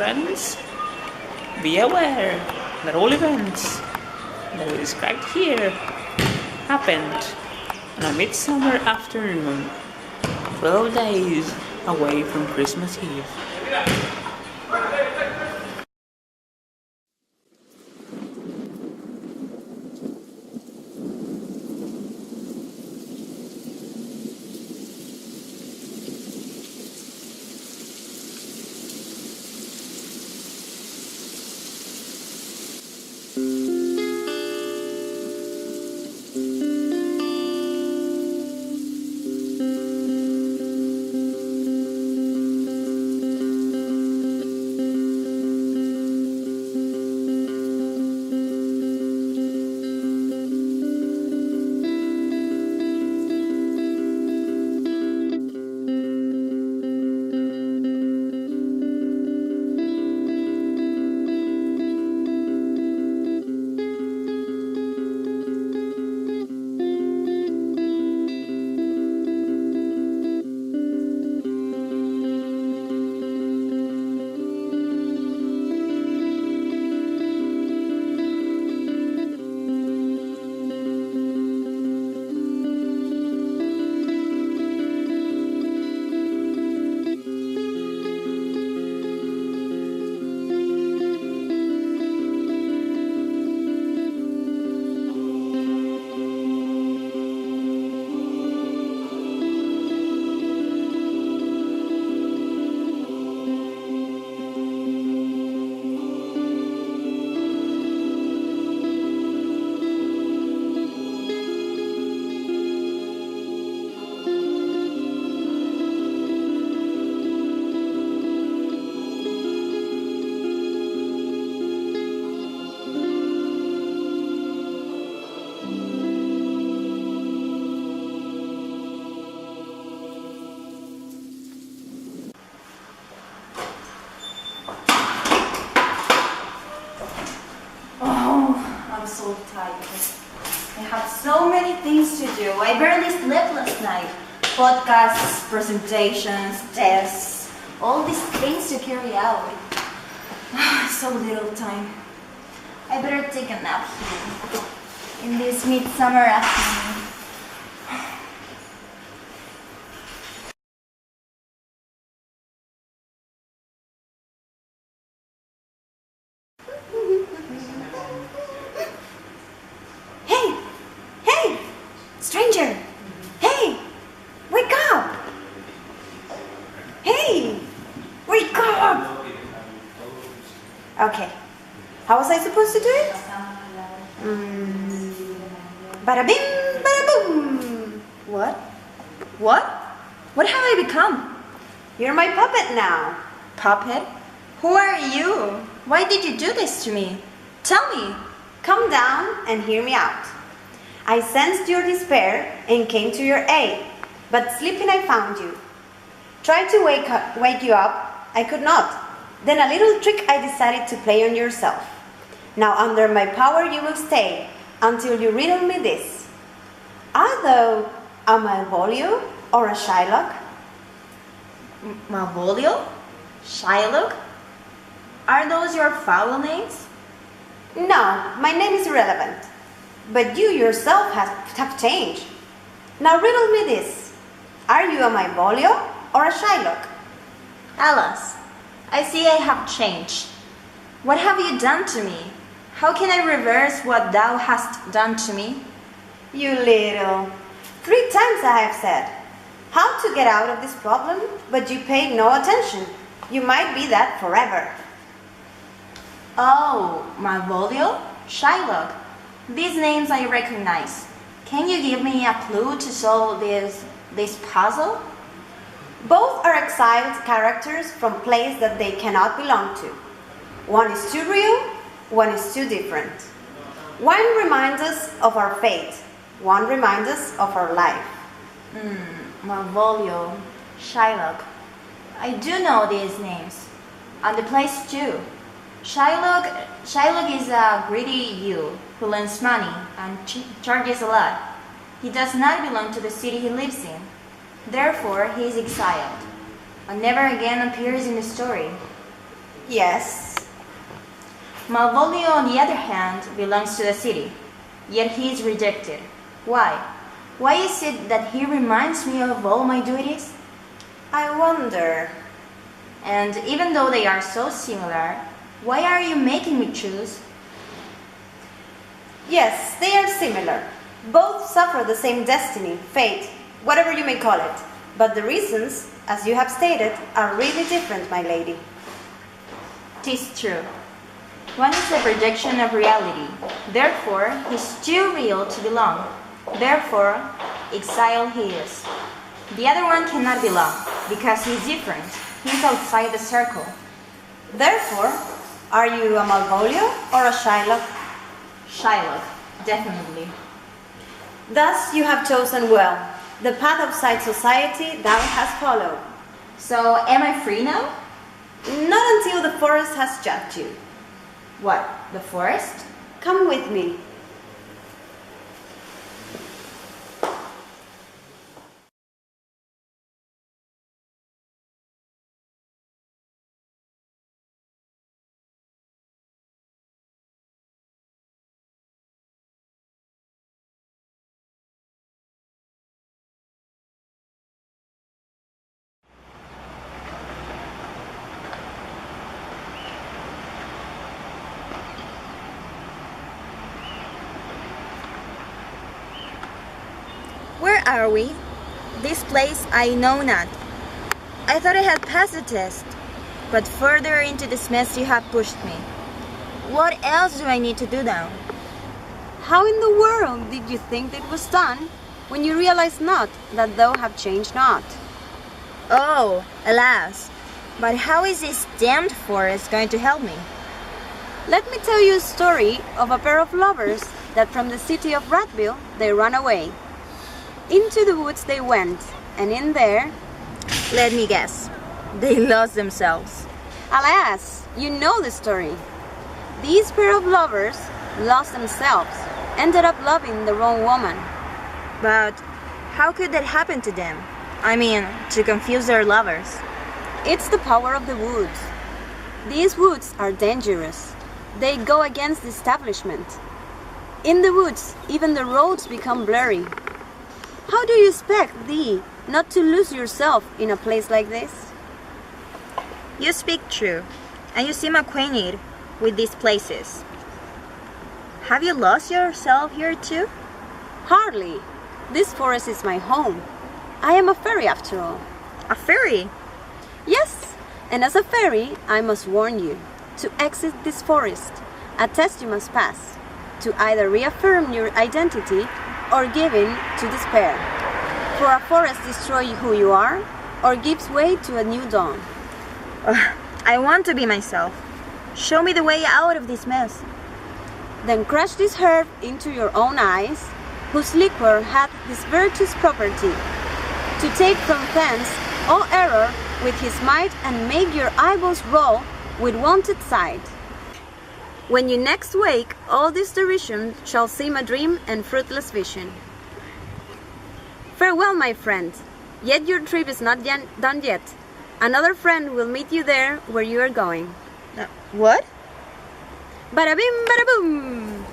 friends, be aware that all events that we described here happened on a midsummer afternoon, 12 days away from Christmas Eve. So tired. I have so many things to do. I barely slept last night. Podcasts, presentations, tests, all these things to carry out. So little time. I better take a nap here in this midsummer afternoon. Stranger! Hey! Wake up! Hey! Wake up! Okay. How was I supposed to do it? Bada bing, bada boom! What? What? What have I become? You're my puppet now. Puppet? Who are you? Why did you do this to me? Tell me. Calm down and hear me out. I sensed your despair and came to your aid, but sleeping I found you. Tried to wake you up, I could not. Then a little trick I decided to play on yourself. Now under my power you will stay, until you riddle me this. Art thou a Malvolio or a Shylock? Malvolio? Shylock? Are those your foul names? No, my name is irrelevant. But you yourself have changed. Now riddle me this. Are you a Malvolio or a Shylock? Alas, I see I have changed. What have you done to me? How can I reverse what thou hast done to me? You little. 3 times I have said how to get out of this problem, but you paid no attention. You might be that forever. Oh, Malvolio, Shylock. These names I recognize. Can you give me a clue to solve this puzzle? Both are exiled characters from place that they cannot belong to. One is too real, one is too different. One reminds us of our fate, one reminds us of our life. Malvolio, Shylock. I do know these names, and the place too. Shylock is a greedy youth who lends money and charges a lot. He does not belong to the city he lives in. Therefore, he is exiled and never again appears in the story. Yes. Malvolio, on the other hand, belongs to the city, yet he is rejected. Why? Why is it that he reminds me of all my duties? I wonder. And even though they are so similar, why are you making me choose? Yes, they are similar. Both suffer the same destiny, fate, whatever you may call it. But the reasons, as you have stated, are really different, my lady. 'Tis true. One is a projection of reality. Therefore, he's too real to belong. Therefore, exile he is. The other one cannot belong, because he's different. He's outside the circle. Therefore, are you a Malvolio or a Shylock? Shylock, definitely. Thus you have chosen well. The path outside society thou hast followed. So am I free now? Not until the forest has judged you. What, the forest? Come with me. Where are we? This place I know not. I thought I had passed the test, but further into this mess you have pushed me. What else do I need to do now? How in the world did you think it was done, when you realize not that thou have changed not? Oh, alas! But how is this damned forest going to help me? Let me tell you a story of a pair of lovers that from the city of Ratville they ran away. Into the woods they went, and in there, let me guess, they lost themselves. Alas, you know the story. These pair of lovers lost themselves, ended up loving the wrong woman. But how could that happen to them? I mean, to confuse their lovers. It's the power of the woods. These woods are dangerous. They go against the establishment. In the woods, even the roads become blurry. How do you expect thee not to lose yourself in a place like this? You speak true, and you seem acquainted with these places. Have you lost yourself here too? Hardly. This forest is my home. I am a fairy after all. A fairy? Yes, and as a fairy, I must warn you. To exit this forest, a test you must pass, to either reaffirm your identity or give in to despair. For a forest destroys who you are, or gives way to a new dawn. I want to be myself. Show me the way out of this mess. Then crush this herb into your own eyes, whose liquor hath this virtuous property, to take from thence all error with his might, and make your eyeballs roll with wonted sight. When you next wake, all this derision shall seem a dream and fruitless vision. Farewell, my friend. Yet your trip is not done yet. Another friend will meet you there where you are going. What? Bada bim, bada boom!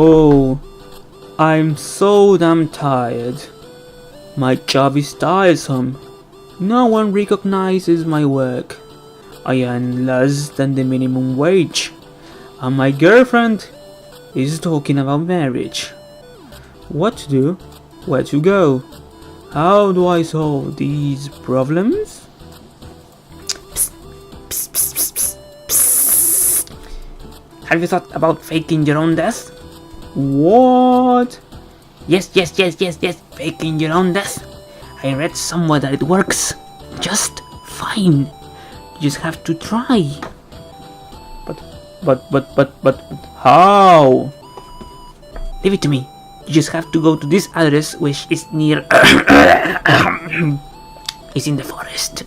Oh, I'm so damn tired. My job is tiresome. No one recognizes my work. I earn less than the minimum wage. And my girlfriend is talking about marriage. What to do? Where to go? How do I solve these problems? Psst, psst, psst, psst, psst. Have you thought about faking your own death? What? Yes, faking your own death. I read somewhere that it works just fine. You just have to try. But how? Leave it to me. You just have to go to this address, which is near... It's in the forest.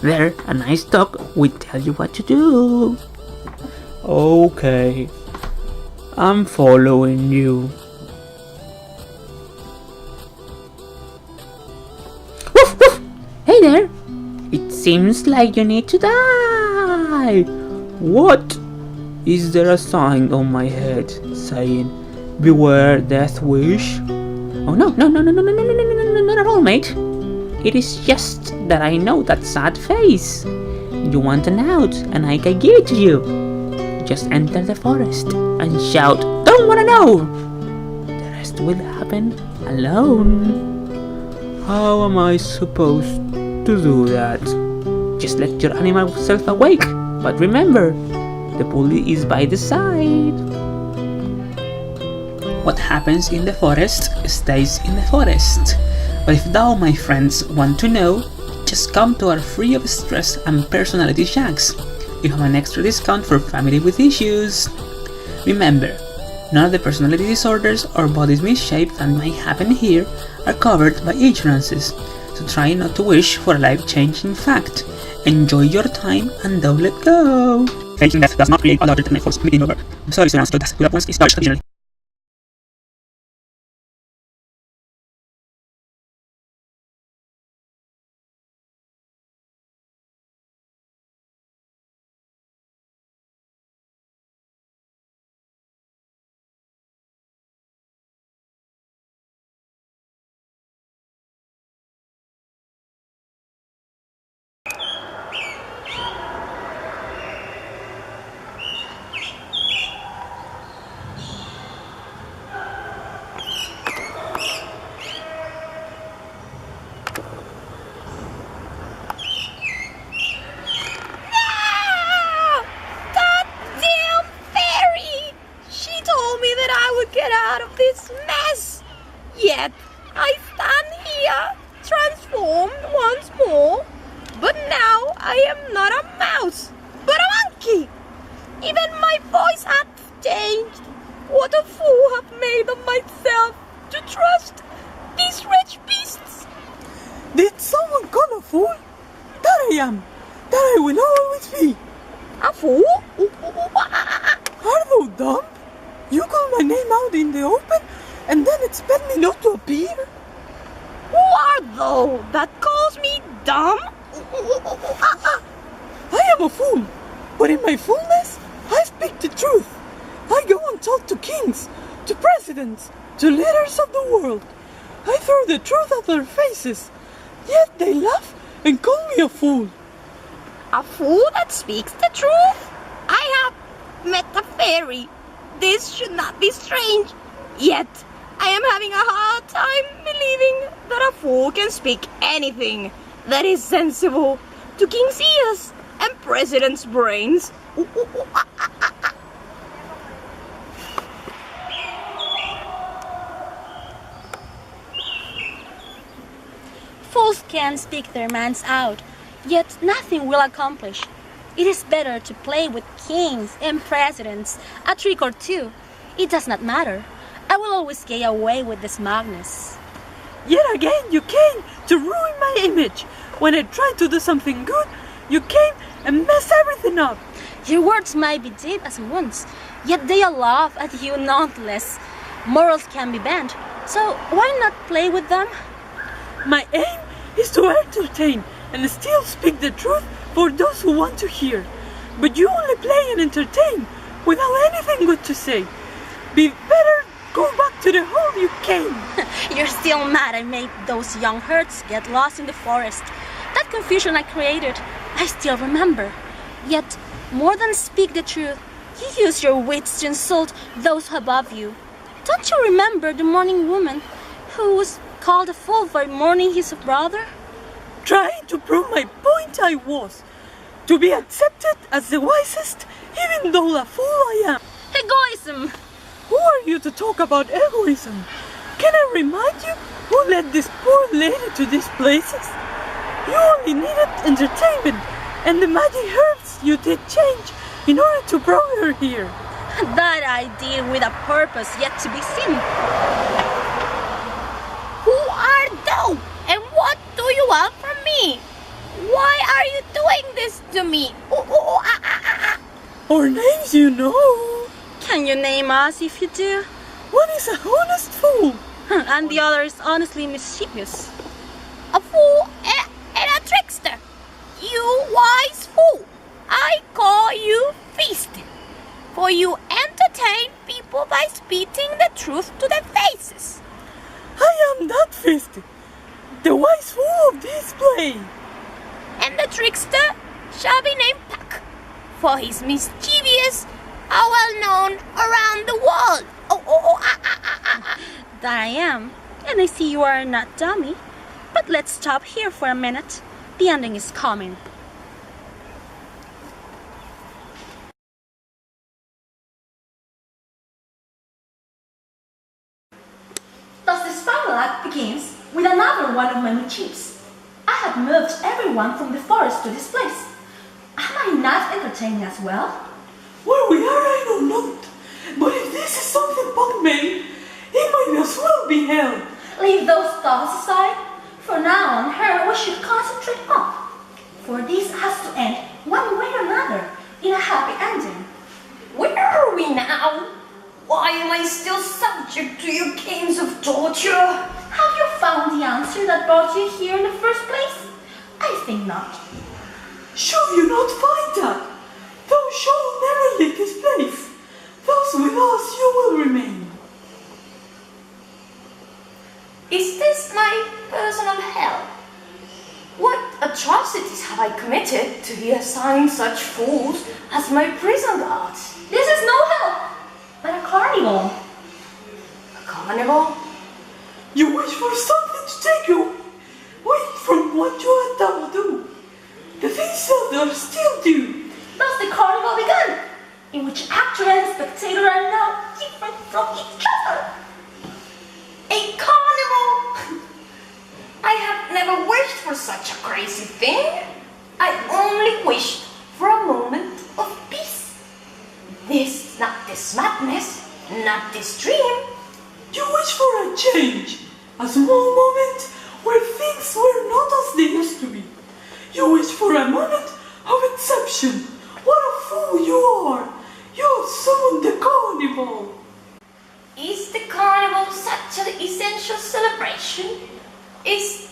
There, a nice dog will tell you what to do. Okay. I'm following you. Woof, woof. Hey there. It seems like you need to die. What? Is there a sign on my head saying, beware death wish? Oh no, not at all, mate. It is just that I know that sad face. You want an out, and I can give it to you. Just enter the forest and shout, don't wanna know! The rest will happen alone. How am I supposed to do that? Just let your animal self awake, but remember, the bully is by the side. What happens in the forest stays in the forest. But if thou, my friends, want to know, just come to our free of stress and personality shacks. You have an extra discount for family with issues. Remember, none of the personality disorders or body misshapes that may happen here are covered by insurances, so try not to wish for a life-changing fact. Enjoy your time and don't let go. Faking death does not create a larger than force within your work. I'm sorry, Sir Ansel, that once is charged originally. Yet I stand here, transformed once more, but now I am not a mouse, but a monkey. Even my voice hath changed. What a fool have made of myself to trust these wretched beasts. Did someone call a fool? That I am, that I will always be. A fool? Are thou dumb? You call my name out in the open and then expect me not to appear? Who art thou that calls me dumb? I am a fool, but in my fullness, I speak the truth. I go and talk to kings, to presidents, to leaders of the world. I throw the truth at their faces, yet they laugh and call me a fool. A fool that speaks the truth? I have met a fairy. This should not be strange. Yet, I am having a hard time believing that a fool can speak anything that is sensible to king's ears and president's brains. Fools can speak their minds out, yet nothing will accomplish. It is better to play with kings and presidents a trick or two. It does not matter. I will always get away with this madness. Yet again you came to ruin my image. When I tried to do something good, you came and messed everything up. Your words might be deep as wounds, yet they laugh at you nonetheless. Morals can be bent, so why not play with them? My aim is to entertain and still speak the truth for those who want to hear. But you only play and entertain without anything good to say. Be better go back to the hole you came. You're still mad I made those young herds get lost in the forest. That confusion I created, I still remember. Yet, more than speak the truth, you use your wits to insult those above you. Don't you remember the mourning woman who was called a fool for mourning his brother? Trying to prove my point I was. To be accepted as the wisest, even though a fool I am. Egoism! Who are you to talk about egoism? Can I remind you who led this poor lady to these places? You only needed entertainment, and the magic herbs you did change in order to bring her here. That I did with a purpose yet to be seen. Who are thou? And what do you want from me? Why are you doing this to me? Our names you know. Can you name us if you do? One is a honest fool. And the other is honestly mischievous. A fool and a trickster. You wise fool. I call you feast. For you entertain people by speaking the truth to their faces. I am that feast, the wise fool of this play. And the trickster shall be named Puck, for his mischievous are well known around the world. That I am, and I see you are not dummy. But let's stop here for a minute. The ending is coming. Thus this final act begins with another one of my mischiefs. I have moved everyone from the forest to this place. Am I not entertaining as well? Where we are, I know not. But if this is something Puck made, it might as well be held. Leave those thoughts aside. For now on her we should concentrate on. For this has to end one way or another in a happy ending. Where are we now? Why am I still subject to your games of torture? Have you found the answer that brought you here in the first place? I think not. Shall you not find that? Thou shalt never leave this place. Thus with us you will remain. Is this my personal hell? What atrocities have I committed to be assigned such fools as my prison guards? This is no hell, but a carnival. A carnival? You wish for something to take you away from what you had done do. The things that are still due. Thus the carnival began, in which actor and spectator are now different from each other. A carnival? I have never wished for such a crazy thing. I only wished for a moment of peace. Not this madness, not this dream. You wish for a change, a small moment where things were not as they used to be. You wish for a moment of exception. What a fool you are! You have summoned the carnival. Is the carnival such an essential celebration? Is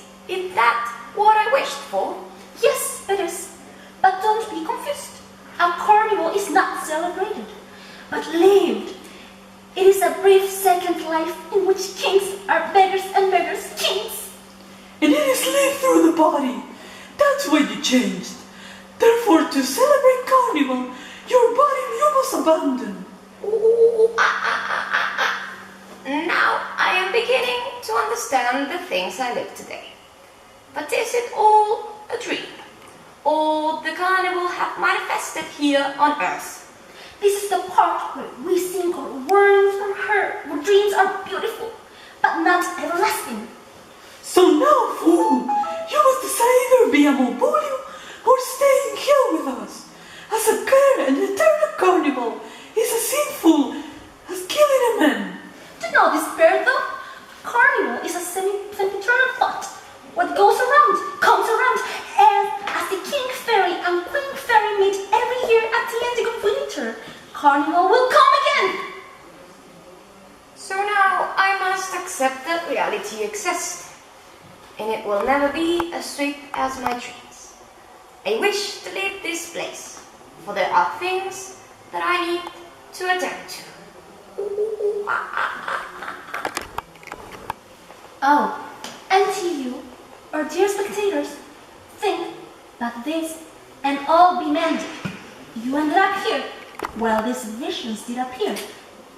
that what I wished for? Yes, it is. But don't be confused. A carnival is not celebrated, but lived. It is a brief second life in which kings are beggars and beggars kings. And it is lived through the body. That's why you changed. Therefore, to celebrate carnival, your body you must abandon. Now I am beginning to understand the things I live today. But is it all a dream? Or the carnival have manifested here on earth? This is the part where we sing our words from her, where dreams are beautiful, but not everlasting. So now, fool, you must decide either be a Mobolio or stay in hell with us. As a care and eternal carnival is as sinful as killing a man. Do not despair though. Carnival is a semi-eternal thought. What goes around, comes around, and as the King Fairy and Queen Fairy meet every year at the ending of winter, Carnival will come again. So now I must accept that reality exists, and it will never be as sweet as my dreams. I wish to leave this place, for there are things that I need to attend to. Oh, and to you, our dear spectators, think that this and all be mended. You ended up here, while these visions did appear,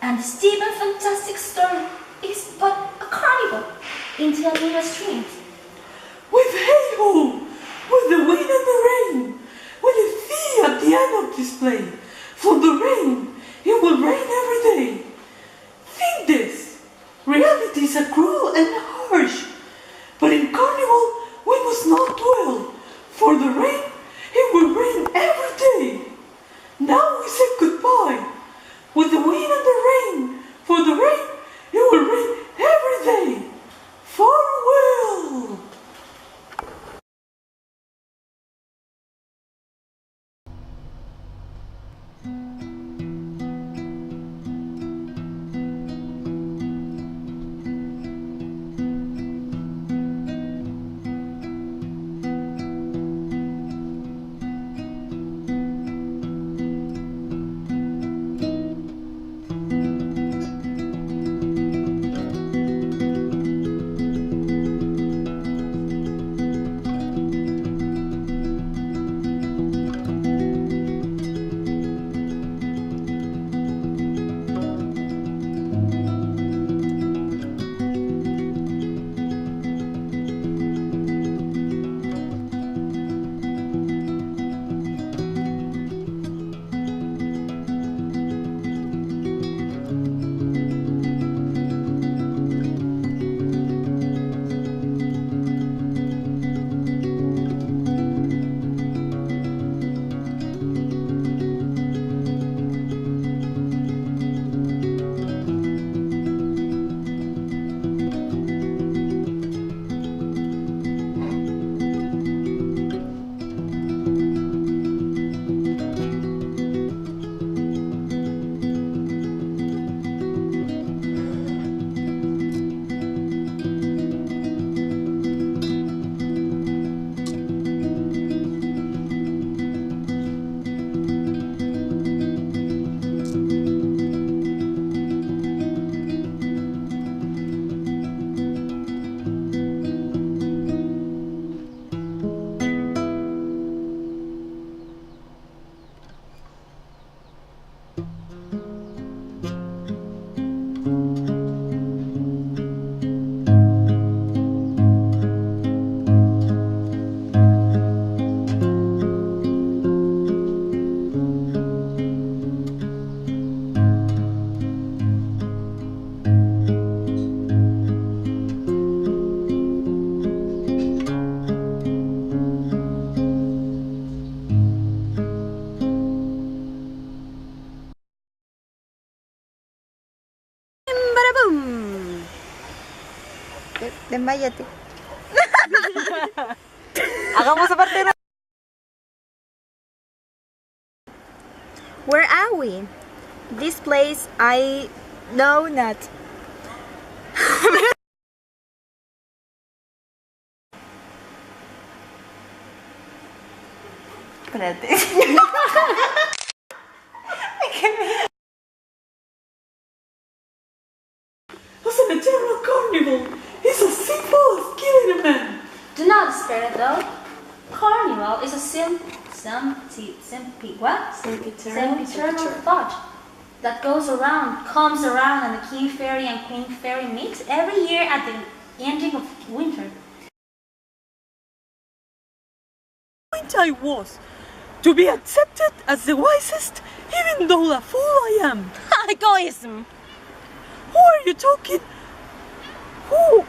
and this deep and fantastic story is but a carnival in Giannina's dreams. With hey-ho, with the wind and the rain, with the thee at the end of this play. For the rain, it will rain every day. Think this, reality is cruel and harsh, but in carnival we must not dwell. the rain, for the rain, it will rain every day. Farewell. Desmayate. Hagamos aparte. Where are we? This place I know not. Espérate. It's an eternal carnival. It's as simple as killing a man. Do not despair, though. Carnival is a sempiternal thought that comes around, and the King Fairy and Queen Fairy meet every year at the ending of winter. I was to be accepted as the wisest, even though the fool I am. Egoism. Who are you talking? Who